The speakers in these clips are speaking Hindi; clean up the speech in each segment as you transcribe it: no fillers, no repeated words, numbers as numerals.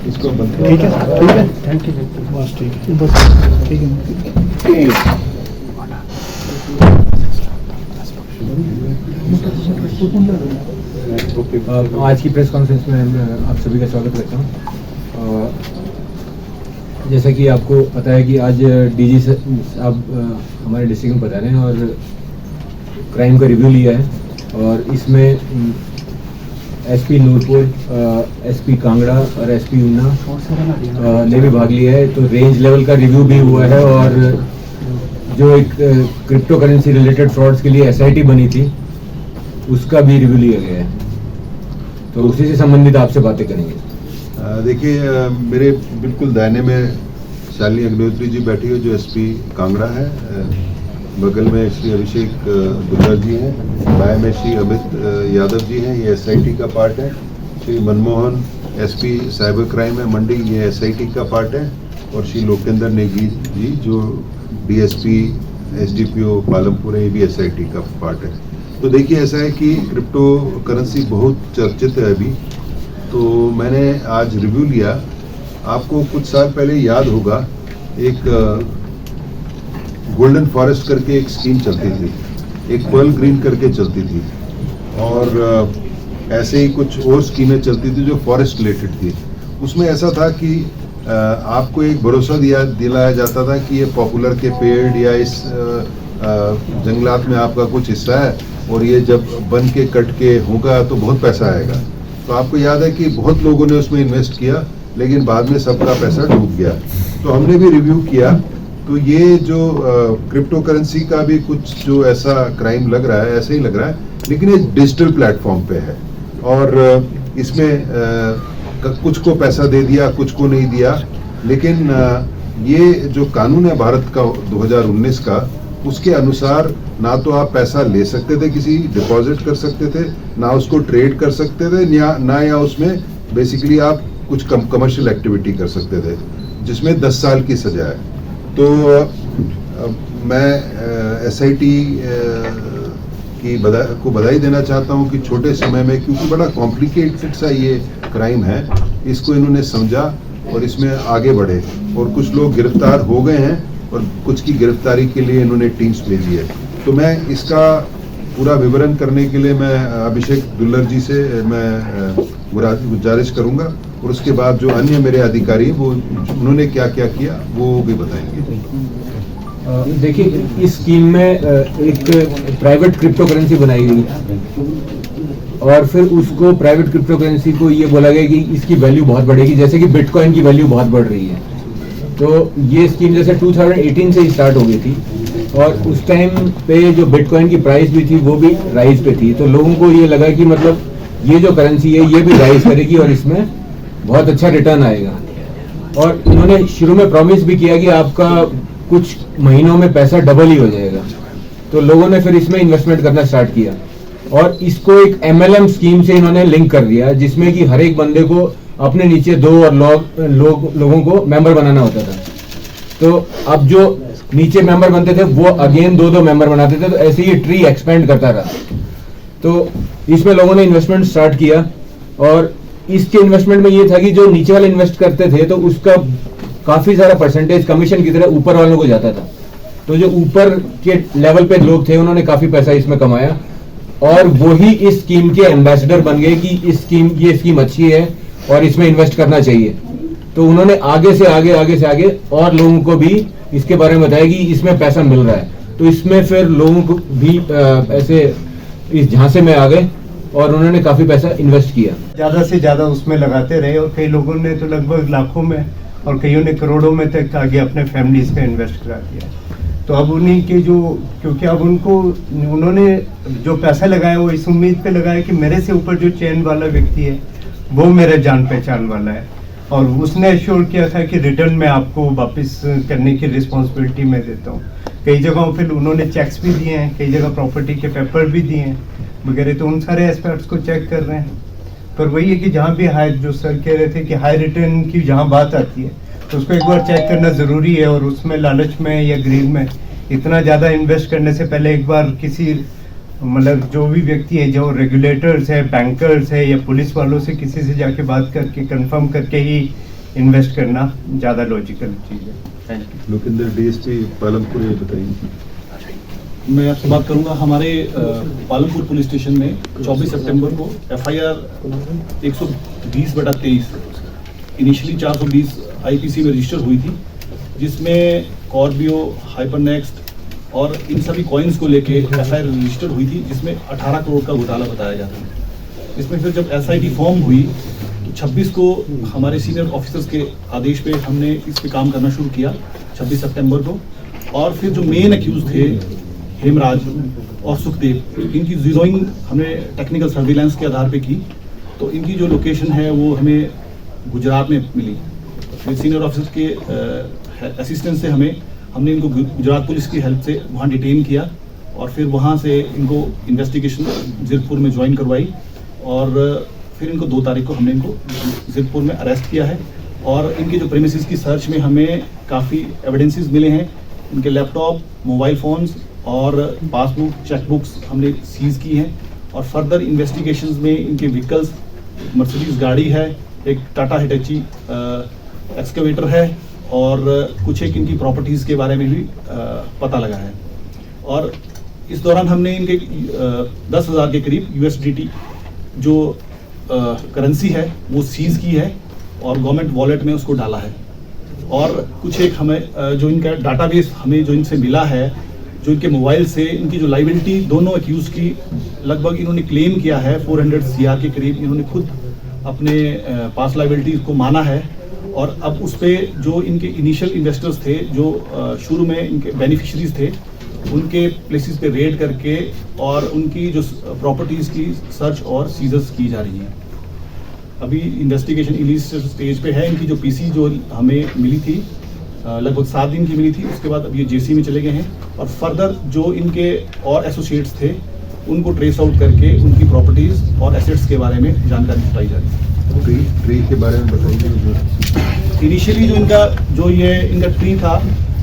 इसको बंद ठीक है थैंक यू बस ठीक है आज की प्रेस कॉन्फ्रेंस में आप सभी का स्वागत करता हूँ। जैसा कि आपको पता है कि आज डीजी साहब हमारे डिस्ट्रिक्ट में बता रहे हैं और क्राइम का रिव्यू लिया है और इसमें एसपी नूरपुर, एसपी कांगड़ा और एसपी ऊना ने भी भाग लिया है। तो रेंज लेवल का रिव्यू भी हुआ है और जो एक क्रिप्टो करेंसी रिलेटेड फ्रॉड्स के लिए एसआईटी बनी थी उसका भी रिव्यू लिया गया है। तो उसी से संबंधित आपसे बातें करेंगे। देखिए, मेरे बिल्कुल दाहिने में शालिनी अग्निहोत्री जी बैठी हो जो एसपी कांगड़ा है, बगल में श्री अभिषेक दुल्लर जी हैं, बाएं में श्री अमित यादव जी हैं, ये एसआईटी का पार्ट है। Shri Manmohan SP cyber crime है मंडी, ये एसआईटी का पार्ट है। और श्री लोकेंद्र नेगी जी जो डीएसपी एसडीपीओ पालमपुर है, ये भी एसआईटी का पार्ट है। तो देखिए, ऐसा है कि क्रिप्टो करेंसी बहुत चर्चित है अभी, तो मैंने आज रिव्यू लिया। आपको कुछ साल पहले याद होगा एक गोल्डन फॉरेस्ट करके एक स्कीम चलती थी, एक पर्ल ग्रीन करके चलती थी, और ऐसे ही कुछ और स्कीमें चलती थी जो फॉरेस्ट रिलेटेड थी। उसमें ऐसा था कि आपको एक भरोसा दिलाया जाता था कि ये पॉपुलर के पेड़ या इस जंगलात में आपका कुछ हिस्सा है और ये जब बन के कट के होगा तो बहुत पैसा आएगा। तो आपको याद है कि बहुत लोगों ने उसमें इन्वेस्ट किया, लेकिन बाद में सबका पैसा डूब गया। तो हमने भी रिव्यू किया, तो ये जो क्रिप्टो करेंसी का भी कुछ जो ऐसा क्राइम लग रहा है, ऐसे ही लग रहा है, लेकिन ये डिजिटल प्लेटफॉर्म पे है और इसमें कुछ को पैसा दे दिया, कुछ को नहीं दिया। लेकिन ये जो कानून है भारत का 2019 का, उसके अनुसार ना तो आप पैसा ले सकते थे, किसी डिपॉजिट कर सकते थे, ना उसको ट्रेड कर सकते थे, ना या उसमें बेसिकली आप कुछ कमर्शियल एक्टिविटी कर सकते थे, जिसमें 10 साल की सजा है। तो मैं एसआईटी को बधाई देना चाहता हूं कि छोटे समय में, क्योंकि बड़ा कॉम्प्लिकेटेड सा ये क्राइम है, इसको इन्होंने समझा और इसमें आगे बढ़े और कुछ लोग गिरफ्तार हो गए हैं और कुछ की गिरफ्तारी के लिए इन्होंने टीम्स भेजी है। तो मैं इसका पूरा विवरण करने के लिए मैं अभिषेक दुल्लर जी से मैं गुजारिश करूंगा और उसके बाद जो अन्य मेरे अधिकारी वो उन्होंने क्या क्या किया वो भी बताएंगे। देखिए, इस स्कीम में एक प्राइवेट क्रिप्टो करेंसी बनाई गई और फिर उसको प्राइवेट क्रिप्टो करेंसी को ये बोला गया कि इसकी वैल्यू बहुत बढ़ेगी, जैसे कि बिटकॉइन की वैल्यू बहुत बढ़ रही है। तो ये स्कीम जैसे 2018 से स्टार्ट हो गई थी और उस टाइम पे जो बिटकॉइन की प्राइस भी थी वो भी राइज पे थी। तो लोगों को ये लगा कि मतलब ये जो करेंसी है ये भी राइज करेगी और इसमें बहुत अच्छा रिटर्न आएगा। और इन्होंने शुरू में प्रॉमिस भी किया कि आपका कुछ महीनों में पैसा डबल ही हो जाएगा। तो लोगों ने फिर इसमें इन्वेस्टमेंट करना स्टार्ट किया और इसको एक MLM स्कीम से इन्होंने लिंक कर दिया, जिसमें कि हर एक बंदे को अपने नीचे 2 और लोगों को मेंबर बनाना होता था। तो अब जो नीचे मेंबर बनते थे वो अगेन 2 मेंबर बनाते थे, तो ऐसे ही ट्री एक्सपेंड करता रहा। तो इसमें लोगों ने इन्वेस्टमेंट स्टार्ट किया और इसके इन्वेस्टमेंट में ये था कि जो नीचे वाले इन्वेस्ट करते थे तो उसका काफी सारा परसेंटेज कमीशन की तरह ऊपर वालों को जाता था। तो जो ऊपर के लेवल पे लोग थे उन्होंने काफी पैसा इसमें कमाया और वो ही इस स्कीम के एम्बेसडर बन गए कि ये स्कीम अच्छी है और इसमें इन्वेस्ट करना चाहिए। तो उन्होंने आगे से आगे और लोगों को भी इसके बारे में बताया कि इसमें पैसा मिल रहा है। तो इसमें फिर लोगों को भी ऐसे इस झांसे में आ गए और उन्होंने काफी पैसा इन्वेस्ट किया, ज्यादा से ज्यादा उसमें लगाते रहे और कई लोगों ने तो लगभग लाखों में और कईयों ने करोड़ों में तक आगे अपने फैमिलीज का इन्वेस्ट करा दिया। तो अब उन्हीं के क्योंकि अब उन्होंने जो पैसा लगाया वो इस उम्मीद पे लगाया कि मेरे से ऊपर जो चेन वाला व्यक्ति है वो मेरे जान पहचान वाला है और उसने एश्योर किया था कि रिटर्न में आपको वापस करने की रिस्पॉन्सिबिलिटी मैं देता हूँ। कई जगहों फिर उन्होंने चेक्स भी दिए हैं, कई जगह प्रॉपर्टी के पेपर भी दिए हैं वगैरह। तो उन सारे एस्पेक्ट्स को चेक कर रहे हैं। पर वही है कि जहाँ भी हाई, जो सर कह रहे थे कि हाई रिटर्न की जहाँ बात आती है तो उसको एक बार चेक करना ज़रूरी है और उसमें लालच में या ग्रीड में इतना ज़्यादा इन्वेस्ट करने से पहले एक बार किसी मतलब जो भी व्यक्ति है, जो रेगुलेटर्स है, बैंकर्स है या पुलिस वालों से किसी से जाके बात करके कंफर्म करके ही इन्वेस्ट करना ज़्यादा लॉजिकल चीज़ है। Thank you. Lokendra, DSP Palampur, ये बताइए। मैं आपसे बात करूंगा। हमारे पालमपुर पुलिस स्टेशन में 24 सितंबर को FIR 120/23 इनिशियली 420 IPC में रजिस्टर हुई थी, जिसमें कॉर्बियो, हाइपरनेक्स्ट और इन सभी कॉइन्स को लेके FIR रजिस्टर हुई थी, जिसमें 18 करोड़ का घोटाला बताया जाता है। इसमें फिर जब SIT फॉर्म हुई तो 26 को हमारे सीनियर ऑफिसर्स के आदेश पे हमने इस पे काम करना शुरू किया 26 सितंबर को। और फिर जो मेन एक्यूज थे हेमराज और सुखदेव, इनकी जीरोइंग हमने टेक्निकल सर्विलांस के आधार पे की। तो इनकी जो लोकेशन है वो हमें गुजरात में मिली। फिर सीनियर ऑफिसर के असिस्टेंस से हमने इनको गुजरात पुलिस की हेल्प से वहाँ डिटेन किया और फिर वहाँ से इनको इन्वेस्टिगेशन जीरकपुर में ज्वाइन करवाई और फिर इनको 2 तारीख को हमने इनको जीरकपुर में अरेस्ट किया है। और इनके जो प्रेमिसेस की सर्च में हमें काफ़ी एविडेंसेस मिले हैं। इनके लैपटॉप, मोबाइल फ़ोन्स और पासबुक, चेकबुक्स हमने सीज की हैं। और फर्दर इन्वेस्टिगेशंस में इनके व्हीकल्स, मर्सिडीज गाड़ी है, एक टाटा हिटाची एक्सकेवेटर है और कुछ एक इनकी प्रॉपर्टीज़ के बारे में भी पता लगा है। और इस दौरान हमने इनके 10,000 के करीब USDT जो करेंसी है वो सीज की है और गवर्नमेंट वॉलेट में उसको डाला है। और कुछ एक हमें जो इनका डाटाबेस हमें जो इनसे मिला है, जो इनके मोबाइल से इनकी जो लाइबिलिटी दोनों एक्यूज की लगभग इन्होंने क्लेम किया है 400 CR के करीब इन्होंने खुद अपने पास लाइबिलिटी को माना है। और अब उस पर जो इनके इनिशियल इन्वेस्टर्स थे, जो शुरू में इनके बेनिफिशरीज थे, उनके प्लेसेस पे रेड करके और उनकी जो प्रॉपर्टीज़ की सर्च और सीजर्स की जा रही हैं। अभी इन्वेस्टिगेशन इनिशियल स्टेज पे है। इनकी जो PC जो हमें मिली थी लगभग 7 दिन की मिली थी, उसके बाद अब ये JC में चले गए हैं और फर्दर जो इनके और एसोसिएट्स थे उनको ट्रेस आउट करके उनकी प्रॉपर्टीज़ और एसेट्स के बारे में जानकारी जुटाई जा रही है। ट्री के बारे में बताइए। इनिशियली जो इनका ट्री था,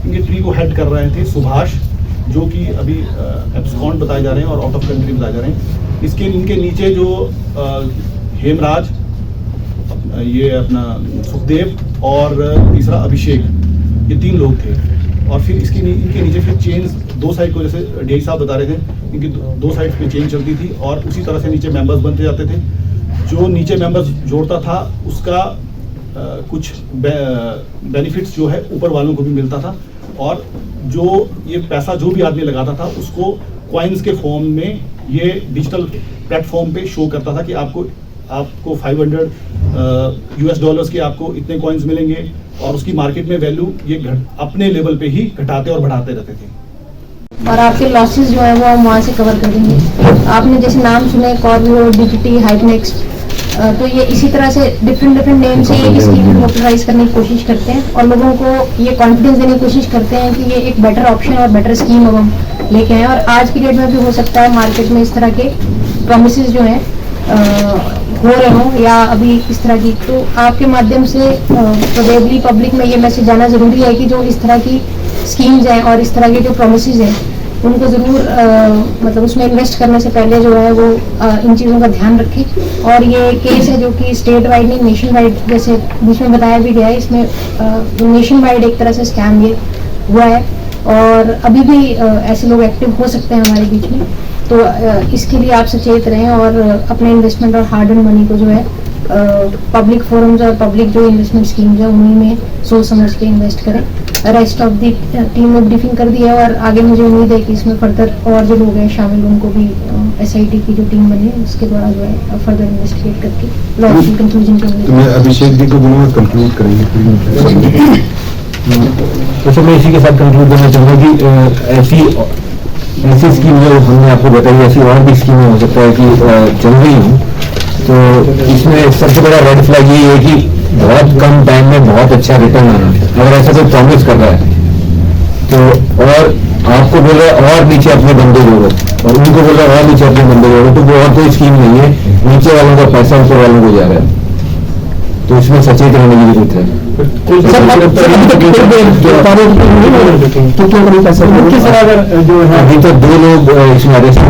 इनके ट्री को हेड कर रहे थे सुभाष, जो कि अभी एब्सकॉन्ड बताए जा रहे हैं और आउट ऑफ कंट्री बताए जा रहे हैं। इनके नीचे जो हेमराज, ये अपना सुखदेव और तीसरा अभिषेक, ये 3 लोग थे। और फिर इनके नीचे फिर चेन्स 2 साइड को, जैसे DI साहब बता रहे थे, इनकी 2 साइड पे चेन चलती थी और उसी तरह से नीचे मेंबर्स बनते जाते थे। जो नीचे मेंबर्स जोड़ता था उसका कुछ बेनिफिट्स जो है ऊपर वालों को भी मिलता था। और जो ये पैसा जो भी आदमी लगाता था उसको कॉइन्स के फॉर्म में ये डिजिटल प्लेटफॉर्म पे शो करता था कि आपको 500 $US के आपको इतने कॉइन्स मिलेंगे और उसकी मार्केट में वैल्यू ये अपने लेवल पे ही घटाते और बढ़ाते रहते थे। और आपके लॉसेस जो है वो हम वहाँ से कवर कर देंगे। आपने जैसे नाम सुने कॉर्बियो, DTT, हाइपनेक्स्ट, तो ये इसी तरह से डिफरेंट नेम से एक स्कीम को पॉपुलराइज करने की कोशिश करते हैं और लोगों को ये कॉन्फिडेंस देने की कोशिश करते हैं कि ये एक बेटर ऑप्शन और बेटर स्कीम अब हम लेके आए। और आज की डेट में भी हो सकता है मार्केट में इस तरह के प्रोमिसेस जो हैं हो रहे हों या अभी इस तरह की, तो आपके माध्यम से प्रोबेबली पब्लिक में ये मैसेज जाना ज़रूरी है कि जो इस तरह की स्कीम्स हैं और इस तरह के जो प्रोमिसेस हैं उनको ज़रूर मतलब उसमें इन्वेस्ट करने से पहले जो है वो इन चीज़ों का ध्यान रखें। और ये केस है जो कि स्टेट वाइड नहीं, नेशन वाइड, जैसे बीच में बताया भी गया है, इसमें नेशन वाइड एक तरह से स्कैम ये हुआ है और अभी भी ऐसे लोग एक्टिव हो सकते हैं हमारे बीच में। तो इसके लिए आप सचेत रहें और अपने इन्वेस्टमेंट और हार्ड अर्न मनी को जो है पब्लिक फोरम्स और पब्लिक जो इन्वेस्टमेंट स्कीम्स है उन्हीं में सोच समझ के इन्वेस्ट करें। रेस्ट ऑफ दी टीम ने ब्रीफिंग कर दी है और आगे मुझे उम्मीद है कि इसमें फर्दर और जो लोग हैं शामिल उनको भी SIT की जो टीम बनी है उसके द्वारा जो है फर्दर इन्वेस्टिगेट करके लॉजिकल कंक्लूजन के लिए। तो मैं अभिषेक जी को बोलूँगा कंक्लूड करेंगे। तो सर मैं इसी के साथ कंक्लूड करना चाहूँगा कि ऐसी स्कीम जो हमने आपको बताई, ऐसी और भी स्कीमें हो सकता है कि चल रही हूँ। तो इसमें सबसे बड़ा रेड फ्लैग ये है कि बहुत कम टाइम में बहुत अच्छा रिटर्न आना। अगर ऐसा कोई प्रॉमिस कर रहा है तो, और आपको बोल रहा है और नीचे अपने बंदे जोड़ो और उनको बोल रहा है और नीचे अपने बंदे जोड़ो, तो वो और कोई स्कीम नहीं है, नीचे वालों का पैसा ऊपर वालों को जा रहा है। तो इसमें सचेत रहने की जरूरत है। अभी तो 2 लोग इसमें अरेस्ट